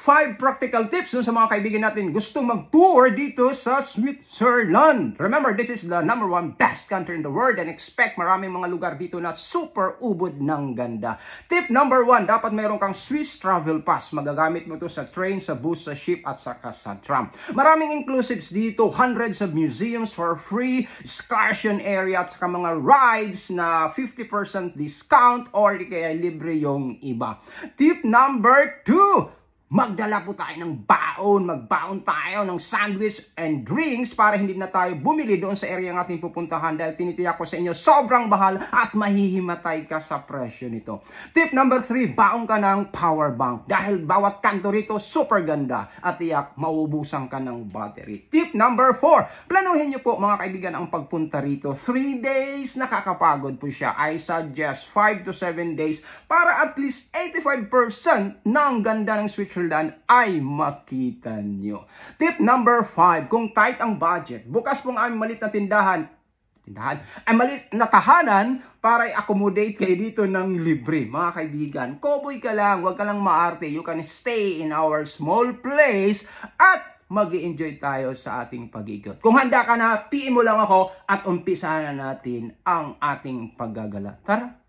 5 practical tips sa mga kaibigan natin gustong mag-tour dito sa Switzerland. Remember, this is the #1 best country in the world and expect maraming mga lugar dito na super ubod ng ganda. Tip number 1, dapat meron kang Swiss travel pass. Magagamit mo to sa train, sa bus, sa ship at saka sa tram. Maraming inclusives dito, hundreds of museums for free, excursion area at saka mga rides na 50% discount or di kaya libre yung iba. Tip number 2, magdala po tayo ng baon. Magbaon tayo ng sandwich and drinks para hindi na tayo bumili doon sa area ng ating pupuntahan dahil tinitiyak ko sa inyo sobrang mahal at mahihimatay ka sa presyo nito. Tip number 3, baon ka ng power bank dahil bawat kanto rito super ganda at tiyak mauubusan ka ng battery. Tip number 4, planuhin nyo po mga kaibigan ang pagpunta rito. 3 days, nakakapagod po siya. I suggest 5 to 7 days para at least 85% ng ganda ng Switzerland ay makita nyo. Tip number 5, kung tight ang budget, bukas pong aming malit na tindahan ay malit na tahanan para i-accommodate kayo dito ng libre. Mga kaibigan, koboy ka lang, huwag ka lang maarte. You can stay in our small place at mag-i-enjoy tayo sa ating pag-ikot. Kung handa ka na, PM mo lang ako at umpisahan na natin ang ating paggagala. Tara!